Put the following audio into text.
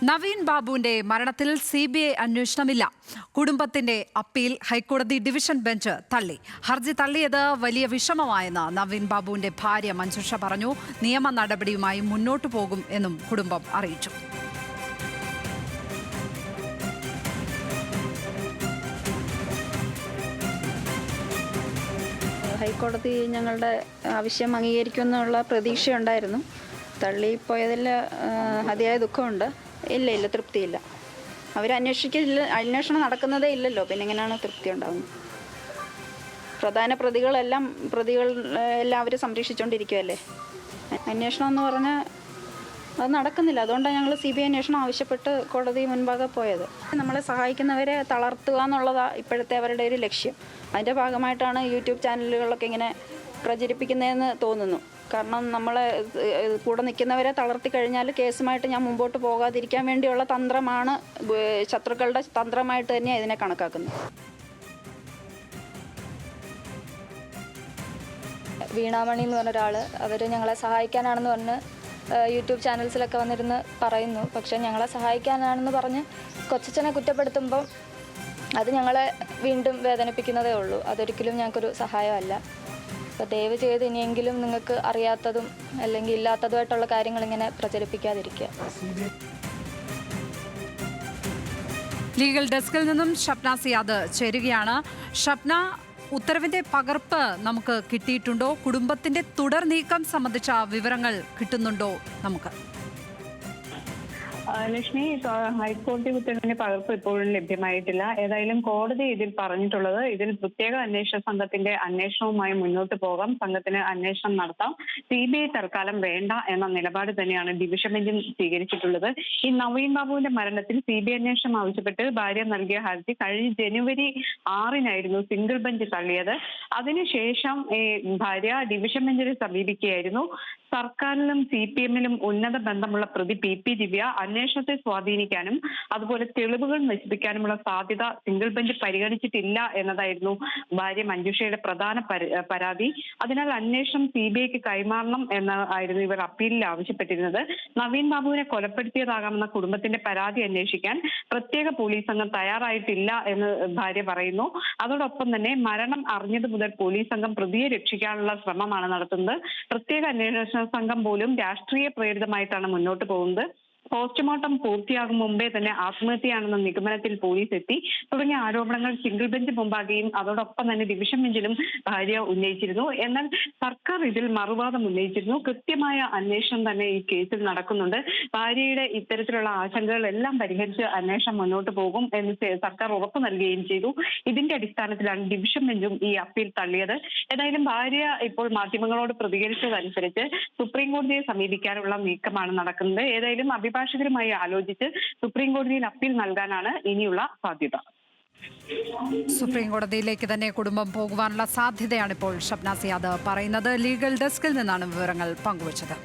നവീൻ ബാബുവിന്റെ മരണത്തിൽ CBI അന്വേഷണമില്ല. കുടുംബത്തിന്റെ അപ്പീൽ ഹൈക്കോടതി ഡിവിഷൻ ബെഞ്ച് തള്ളി. ഹർജി തള്ളിയത് വലിയ വിഷമമായെന്ന് നവീൻ ബാബുവിന്റെ ഭാര്യ മഞ്ജുഷ പറഞ്ഞു. നിയമ നടപടിയുമായി മുന്നോട്ടു പോകും എന്നും കുടുംബം അറിയിച്ചു. ഹൈക്കോടതി ഞങ്ങളുടെ ആവശ്യം അംഗീകരിക്കുമെന്നുള്ള പ്രതീക്ഷയുണ്ടായിരുന്നു. തള്ളിപ്പോയതിൽ അതിയായ ദുഃഖമുണ്ട്. ഇല്ല, തൃപ്തിയില്ല. അന്വേഷണം നടക്കുന്നതേ ഇല്ലല്ലോ, പിന്നെ എങ്ങനെയാണ് തൃപ്തി ഉണ്ടാകുന്നത്? പ്രധാന പ്രതികൾ എല്ലാവരും സംരക്ഷിച്ചുകൊണ്ടിരിക്കുകയല്ലേ. അന്വേഷണം എന്ന് പറഞ്ഞാൽ അത് നടക്കുന്നില്ല. അതുകൊണ്ടാണ് ഞങ്ങൾ CBI അന്വേഷണം ആവശ്യപ്പെട്ട് കോടതി മുൻപാകെ പോയത്. നമ്മളെ സഹായിക്കുന്നവരെ തളർത്തുക എന്നുള്ളതാണ് ഇപ്പോഴത്തെ അവരുടെ ഒരു ലക്ഷ്യം. അതിൻ്റെ ഭാഗമായിട്ടാണ് യൂട്യൂബ് ചാനലുകളൊക്കെ ഇങ്ങനെ പ്രചരിപ്പിക്കുന്നതെന്ന് തോന്നുന്നു. കാരണം നമ്മളെ കൂടെ നിൽക്കുന്നവരെ തളർത്തി കഴിഞ്ഞാൽ കേസുമായിട്ട് ഞാൻ മുമ്പോട്ട് പോകാതിരിക്കാൻ വേണ്ടിയുള്ള തന്ത്രമാണ്, ശത്രുക്കളുടെ തന്ത്രമായിട്ട് തന്നെയാണ് ഇതിനെ കണക്കാക്കുന്നത്. വീണാമണി എന്ന് പറഞ്ഞ ഒരാൾ, അവർ ഞങ്ങളെ സഹായിക്കാനാണെന്ന് പറഞ്ഞ് യൂട്യൂബ് ചാനൽസിലൊക്കെ വന്നിരുന്ന് പറയുന്നു. പക്ഷേ ഞങ്ങളെ സഹായിക്കാനാണെന്ന് പറഞ്ഞ് കൊച്ചച്ഛനെ കുറ്റപ്പെടുത്തുമ്പം അത് ഞങ്ങളെ വീണ്ടും വേദനിപ്പിക്കുന്നതേ ഉള്ളൂ. അതൊരിക്കലും ഞങ്ങൾക്കൊരു സഹായമല്ല. അപ്പോൾ ദയവ് ചെയ്ത് ഇനിയെങ്കിലും നിങ്ങൾക്ക് അറിയാത്തതും അല്ലെങ്കിൽ ഇല്ലാത്തതുമായിട്ടുള്ള കാര്യങ്ങൾ ഇങ്ങനെ പ്രചരിപ്പിക്കാതിരിക്കുക. ലീഗൽ ഡെസ്കിൽ നിന്നും ഷപ്ന സിയാദ് ചേരുകയാണ്. ഷപ്ന, ഉത്തരവിന്റെ പകർപ്പ് നമുക്ക് കിട്ടിയിട്ടുണ്ടോ? കുടുംബത്തിന്റെ തുടർ നീക്കം സംബന്ധിച്ച വിവരങ്ങൾ കിട്ടുന്നുണ്ടോ നമുക്ക്? ലക്ഷ്മി, ഹൈക്കോടതി ഉത്തരവിന്റെ പകർപ്പ് ഇപ്പോഴും ലഭ്യമായിട്ടില്ല. ഏതായാലും കോടതി ഇതിൽ പറഞ്ഞിട്ടുള്ളത്, ഇതിൽ പ്രത്യേക അന്വേഷണ സംഘത്തിന്റെ അന്വേഷണവുമായി മുന്നോട്ട് പോകാം, സംഘത്തിന് അന്വേഷണം നടത്താം, CBI തൽക്കാലം വേണ്ട എന്ന നിലപാട് തന്നെയാണ് ഡിവിഷൻ ബെഞ്ചും സ്വീകരിച്ചിട്ടുള്ളത്. ഈ നവീൻ ബാബുവിന്റെ മരണത്തിൽ CBI അന്വേഷണം ആവശ്യപ്പെട്ട് ഭാര്യ നൽകിയ ഹർജി കഴിഞ്ഞ ജനുവരി 6 സിംഗിൾ ബെഞ്ച് തള്ളിയത്. അതിനുശേഷം ഭാര്യ ഡിവിഷൻ ബെഞ്ചിനെ സമീപിക്കുകയായിരുന്നു. സർക്കാരിലും CPM-ലും ഉന്നത ബന്ധമുള്ള പ്രതി PP ദിവ്യ അന്വേഷണത്തെ സ്വാധീനിക്കാനും അതുപോലെ തെളിവുകൾ നശിപ്പിക്കാനുമുള്ള സാധ്യത സിംഗിൾ ബെഞ്ച് പരിഗണിച്ചിട്ടില്ല എന്നതായിരുന്നു ഭാര്യ മഞ്ജുഷയുടെ പ്രധാന പരാതി. അതിനാൽ അന്വേഷണം CBIക്ക് കൈമാറണം എന്നായിരുന്നു ഇവർ അപ്പീലിൽ ആവശ്യപ്പെട്ടിരുന്നത്. നവീൻ ബാബുവിനെ കൊലപ്പെടുത്തിയതാകാമെന്ന കുടുംബത്തിന്റെ പരാതി അന്വേഷിക്കാൻ പ്രത്യേക പോലീസ് സംഘം തയ്യാറായിട്ടില്ല എന്ന് ഭാര്യ പറയുന്നു. അതോടൊപ്പം തന്നെ മരണം അറിഞ്ഞതു മുതൽ പോലീസ് സംഘം പ്രതിയെ രക്ഷിക്കാനുള്ള ശ്രമമാണ് നടത്തുന്നത്. പ്രത്യേക അന്വേഷണ സംഘം പോലും രാഷ്ട്രീയ പ്രേരിതമായിട്ടാണ് മുന്നോട്ട് പോകുന്നത്. പോസ്റ്റ്മോർട്ടം പൂർത്തിയാകും മുമ്പേ തന്നെ ആത്മഹത്യയാണെന്ന നിഗമനത്തിൽ പോലീസ് എത്തി തുടങ്ങിയ ആരോപണങ്ങൾ സിംഗിൾ ബെഞ്ച് മുമ്പാകെയും അതോടൊപ്പം തന്നെ ഡിവിഷൻ ബെഞ്ചിലും ഭാര്യ ഉന്നയിച്ചിരുന്നു. എന്നാൽ സർക്കാർ ഇതിൽ മറുവാദം ഉന്നയിച്ചിരുന്നു. കൃത്യമായ അന്വേഷണം തന്നെ ഈ കേസിൽ നടക്കുന്നുണ്ട്. ഭാര്യയുടെ ഇത്തരത്തിലുള്ള ആശങ്കകളെല്ലാം പരിഹരിച്ച് അന്വേഷണം മുന്നോട്ട് പോകും എന്ന് സർക്കാർ ഉറപ്പു നൽകുകയും ചെയ്തു. ഇതിന്റെ അടിസ്ഥാനത്തിലാണ് ഡിവിഷൻ ബെഞ്ചും ഈ അപ്പീൽ തള്ളിയത്. ഏതായാലും ഭാര്യ ഇപ്പോൾ മാധ്യമങ്ങളോട് പ്രതികരിച്ചതനുസരിച്ച് സുപ്രീം കോടതിയെ സമീപിക്കാനുള്ള നീക്കമാണ് നടക്കുന്നത്. ഏതായാലും അഭിഭാഷകരുമായി ആലോചിച്ച് സുപ്രീം കോടതിയിൽ അപ്പീൽ നൽകാനാണ് ഇനിയുള്ള സാധ്യത. സുപ്രീം കോടതിയിലേക്ക് തന്നെ കുടുംബം പോകുവാനുള്ള സാധ്യതയാണ് ഇപ്പോൾ ഷപ്ന സിയാദ് പറയുന്നത്. ലീഗൽ ഡെസ്കിൽ നിന്നാണ് വിവരങ്ങൾ പങ്കുവച്ചത്.